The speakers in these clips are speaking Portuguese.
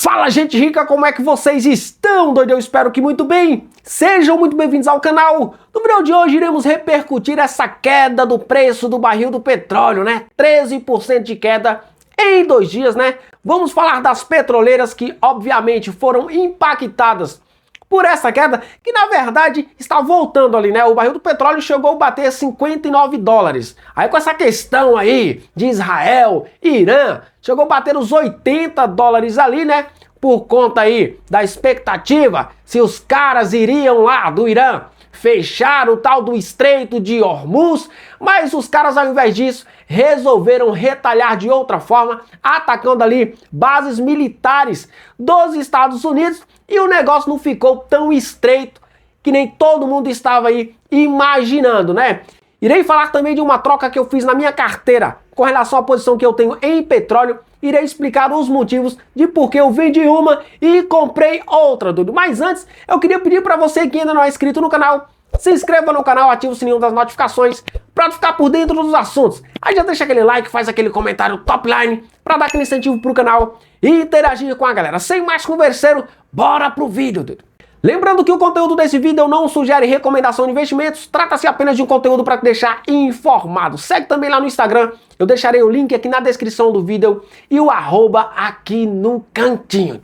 Fala, gente rica, como é que vocês estão? Doido, eu espero que muito bem. Sejam muito bem-vindos ao canal. No vídeo de hoje iremos repercutir essa queda do preço do barril do petróleo, né? 13% de queda em 2 dias, né? Vamos falar das petroleiras que obviamente foram impactadas por essa queda, que na verdade está voltando ali, né? O barril do petróleo chegou a bater $59. Aí com essa questão aí de Israel e Irã, chegou a bater os $80 ali, né? Por conta aí da expectativa se os caras iriam lá do Irã fechar o tal do Estreito de Hormuz, mas os caras, ao invés disso, resolveram retalhar de outra forma, atacando ali bases militares dos Estados Unidos, e o negócio não ficou tão estreito que nem todo mundo estava aí imaginando, né? Irei falar também de uma troca que eu fiz na minha carteira com relação à posição que eu tenho em petróleo. Irei explicar os motivos de por que eu vendi uma e comprei outra, doido. Mas antes, eu queria pedir para você que ainda não é inscrito no canal, se inscreva no canal, ativa o sininho das notificações para ficar por dentro dos assuntos. Aí já deixa aquele like, faz aquele comentário top line para dar aquele incentivo pro canal e interagir com a galera. Sem mais converseiro, bora pro vídeo, doido. Lembrando que o conteúdo desse vídeo não sugere recomendação de investimentos, trata-se apenas de um conteúdo para te deixar informado. Segue também lá no Instagram, eu deixarei o link aqui na descrição do vídeo e o arroba aqui no cantinho.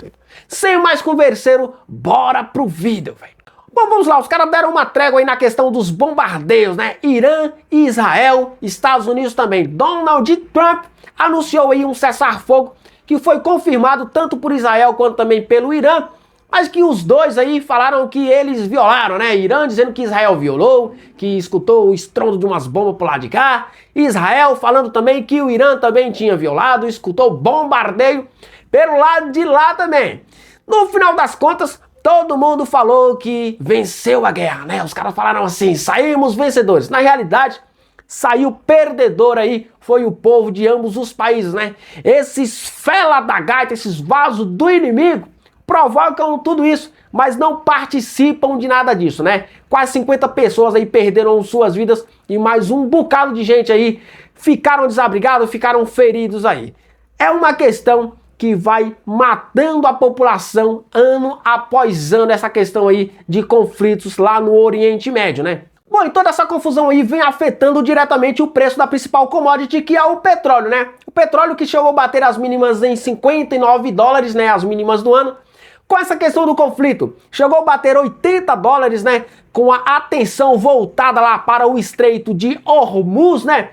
Sem mais converseiro, bora pro vídeo, velho. Bom, vamos lá, os caras deram uma trégua aí na questão dos bombardeios, né? Irã, Israel, Estados Unidos também. Donald Trump anunciou aí um cessar-fogo que foi confirmado tanto por Israel quanto também pelo Irã, mas que os dois aí falaram que eles violaram, né? Irã dizendo que Israel violou, que escutou o estrondo de umas bombas por lá de cá. Israel falando também que o Irã também tinha violado, escutou bombardeio pelo lado de lá também. No final das contas, todo mundo falou que venceu a guerra, né? Os caras falaram assim, saímos vencedores. Na realidade, saiu perdedor aí, foi o povo de ambos os países, né? Esses fela da gaita, esses vasos do inimigo, provocam tudo isso, mas não participam de nada disso, né? Quase 50 pessoas aí perderam suas vidas e mais um bocado de gente aí ficaram desabrigados, ficaram feridos aí. É uma questão que vai matando a população ano após ano, essa questão aí de conflitos lá no Oriente Médio, né? Bom, e toda essa confusão aí vem afetando diretamente o preço da principal commodity, que é o petróleo, né? O petróleo que chegou a bater as mínimas em $59, né? As mínimas do ano. Com essa questão do conflito, chegou a bater $80, né? Com a atenção voltada lá para o Estreito de Hormuz, né?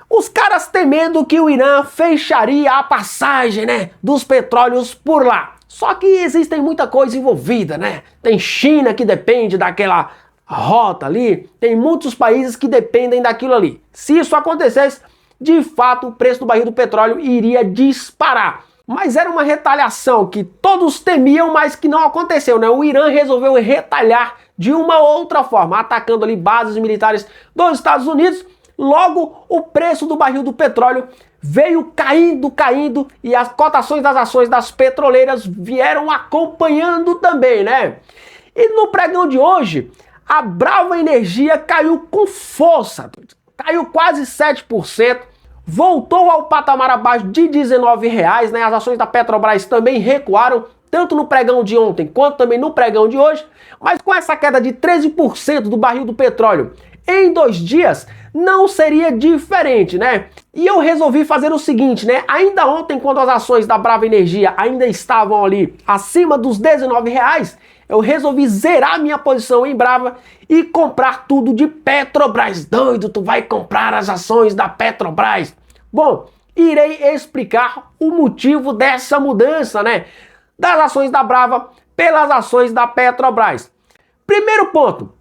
Os caras temendo que o Irã fecharia a passagem, né, dos petróleos por lá. Só que existem muita coisa envolvida, né? Tem China que depende daquela rota ali, tem muitos países que dependem daquilo ali. Se isso acontecesse, de fato o preço do barril do petróleo iria disparar. Mas era uma retaliação que todos temiam, mas que não aconteceu, né? O Irã resolveu retalhar de uma outra forma, atacando ali bases militares dos Estados Unidos. Logo, o preço do barril do petróleo veio caindo e as cotações das ações das petroleiras vieram acompanhando também, né? E no pregão de hoje, a Brava Energia caiu com força, caiu quase 7%, voltou ao patamar abaixo de R$19, né? As ações da Petrobras também recuaram, tanto no pregão de ontem quanto também no pregão de hoje, mas com essa queda de 13% do barril do petróleo em 2 dias, não seria diferente, né? E eu resolvi fazer o seguinte, né? Ainda ontem, quando as ações da Brava Energia ainda estavam ali acima dos R$19, eu resolvi zerar minha posição em Brava e comprar tudo de Petrobras. Doido, tu vai comprar as ações da Petrobras? Bom, irei explicar o motivo dessa mudança, né? Das ações da Brava pelas ações da Petrobras. Primeiro ponto,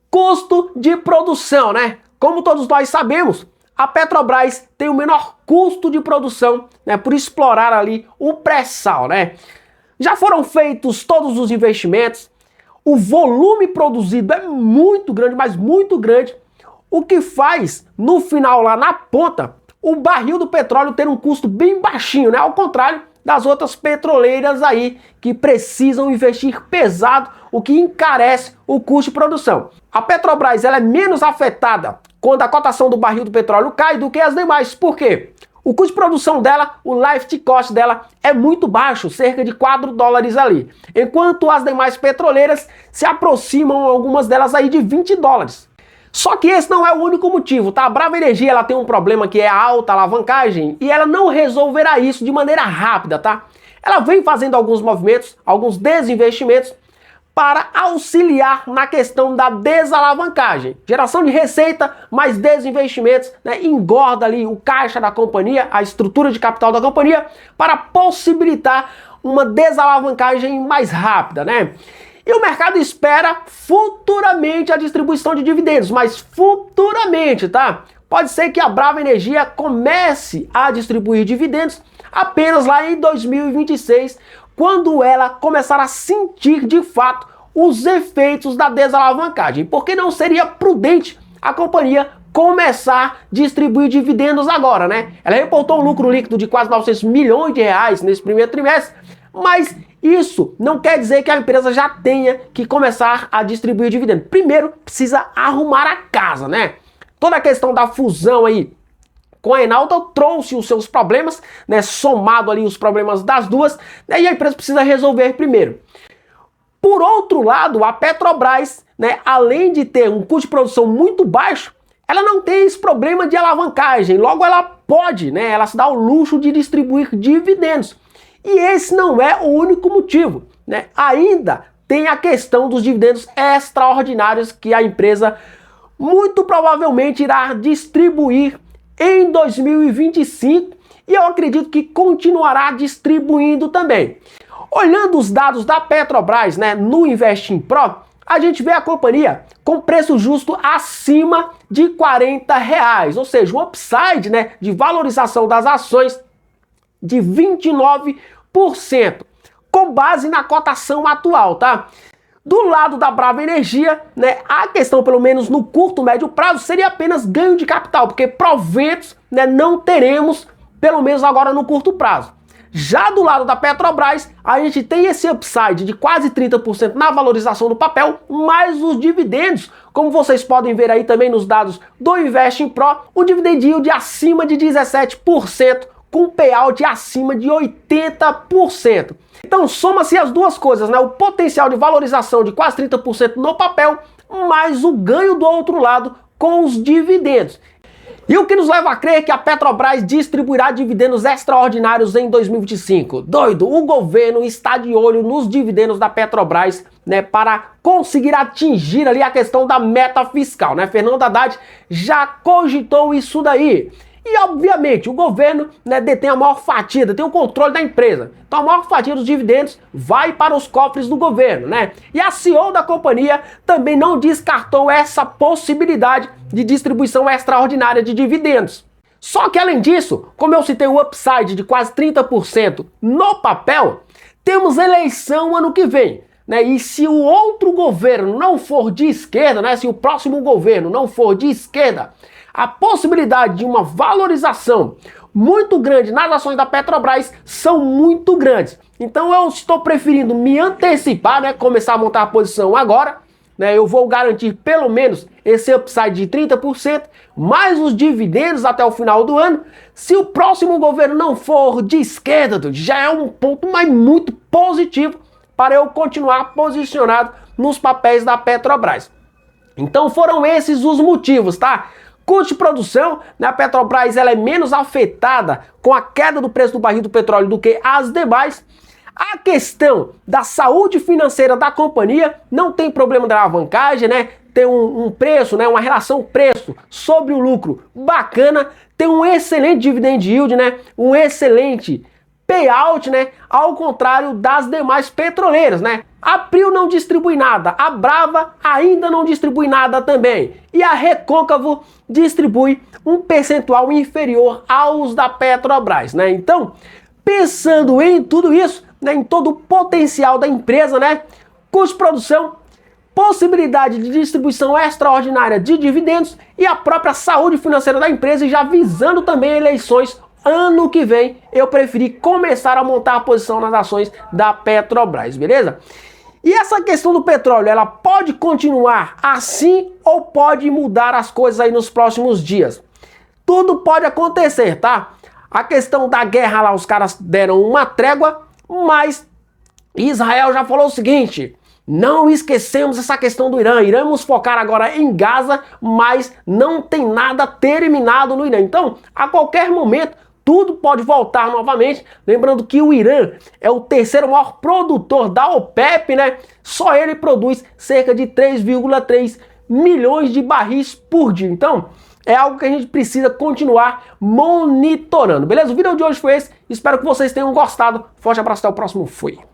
custo de produção, né? Como todos nós sabemos, a Petrobras tem o menor custo de produção, né, por explorar ali o pré-sal, né? Já foram feitos todos os investimentos, o volume produzido é muito grande, mas muito grande, o que faz, no final lá na ponta, o barril do petróleo ter um custo bem baixinho, né? Ao contrário das outras petroleiras aí que precisam investir pesado, o que encarece o custo de produção. A Petrobras ela é menos afetada quando a cotação do barril do petróleo cai do que as demais. Por quê? O custo de produção dela, o lift cost dela é muito baixo, cerca de 4 dólares ali. Enquanto as demais petroleiras se aproximam, algumas delas aí, de 20 dólares. Só que esse não é o único motivo, tá? A Brava Energia, ela tem um problema que é a alta alavancagem e ela não resolverá isso de maneira rápida, tá? Ela vem fazendo alguns movimentos, alguns desinvestimentos para auxiliar na questão da desalavancagem. Geração de receita, mais desinvestimentos, né? Engorda ali o caixa da companhia, a estrutura de capital da companhia, para possibilitar uma desalavancagem mais rápida, né? E o mercado espera futuramente a distribuição de dividendos, mas futuramente, tá? Pode ser que a Brava Energia comece a distribuir dividendos apenas lá em 2026, quando ela começar a sentir de fato os efeitos da desalavancagem. Porque não seria prudente a companhia começar a distribuir dividendos agora, né? Ela reportou um lucro líquido de quase 900 milhões de reais nesse primeiro trimestre, mas isso não quer dizer que a empresa já tenha que começar a distribuir dividendos. Primeiro, precisa arrumar a casa, né? Toda a questão da fusão aí com a Enauta trouxe os seus problemas, né? Somado ali os problemas das duas, né? E a empresa precisa resolver primeiro. Por outro lado, a Petrobras, né, além de ter um custo de produção muito baixo, ela não tem esse problema de alavancagem. Logo, ela pode, né? Ela se dá o luxo de distribuir dividendos. E esse não é o único motivo, né? Ainda tem a questão dos dividendos extraordinários que a empresa muito provavelmente irá distribuir em 2025 e eu acredito que continuará distribuindo também. Olhando os dados da Petrobras, né, no Investing Pro, a gente vê a companhia com preço justo acima de R$40, ou seja, um upside, né, de valorização das ações de 29%, com base na cotação atual, tá? Do lado da Brava Energia, né, a questão, pelo menos no curto, médio prazo, seria apenas ganho de capital, porque proventos, né, não teremos, pelo menos agora no curto prazo. Já do lado da Petrobras, a gente tem esse upside de quase 30% na valorização do papel, mais os dividendos, como vocês podem ver aí também nos dados do Investing Pro, um dividend yield acima de 17%, com payout acima de 80%. Então soma-se as duas coisas, né? O potencial de valorização de quase 30% no papel, mais o ganho do outro lado com os dividendos. E o que nos leva a crer que a Petrobras distribuirá dividendos extraordinários em 2025. Doido, o governo está de olho nos dividendos da Petrobras, né, para conseguir atingir ali a questão da meta fiscal, né? Fernando Haddad já cogitou isso daí. E, obviamente, o governo, né, detém a maior fatia, detém o controle da empresa. Então, a maior fatia dos dividendos vai para os cofres do governo, né? E a CEO da companhia também não descartou essa possibilidade de distribuição extraordinária de dividendos. Só que, além disso, como eu citei o upside de quase 30% no papel, temos eleição ano que vem, né? E se o outro governo não for de esquerda, né? Se o próximo governo não for de esquerda, a possibilidade de uma valorização muito grande nas ações da Petrobras são muito grandes. Então eu estou preferindo me antecipar, né, começar a montar a posição agora, né? Eu vou garantir pelo menos esse upside de 30%, mais os dividendos até o final do ano. Se o próximo governo não for de esquerda, já é um ponto mas muito positivo para eu continuar posicionado nos papéis da Petrobras. Então foram esses os motivos, tá? Custo de produção, né, a Petrobras ela é menos afetada com a queda do preço do barril do petróleo do que as demais. A questão da saúde financeira da companhia, não tem problema da alavancagem, né? Tem um preço, né, uma relação preço sobre o lucro bacana, tem um excelente dividend yield, né? Um excelente payout, né? Ao contrário das demais petroleiras, né? A Prio não distribui nada, a Brava ainda não distribui nada também. E a Recôncavo distribui um percentual inferior aos da Petrobras, né? Então, pensando em tudo isso, né, em todo o potencial da empresa, né? Custo de produção, possibilidade de distribuição extraordinária de dividendos e a própria saúde financeira da empresa, e já visando também eleições ano que vem, eu preferi começar a montar a posição nas ações da Petrobras, beleza? E essa questão do petróleo, ela pode continuar assim ou pode mudar as coisas aí nos próximos dias? Tudo pode acontecer, tá? A questão da guerra lá, os caras deram uma trégua, mas Israel já falou o seguinte: não esquecemos essa questão do Irã. Iremos focar agora em Gaza, mas não tem nada terminado no Irã. Então, a qualquer momento, tudo pode voltar novamente. Lembrando que o Irã é o terceiro maior produtor da OPEP, né? Só ele produz cerca de 3,3 milhões de barris por dia. Então, é algo que a gente precisa continuar monitorando, beleza? O vídeo de hoje foi esse. Espero que vocês tenham gostado. Forte abraço, até o próximo. Fui!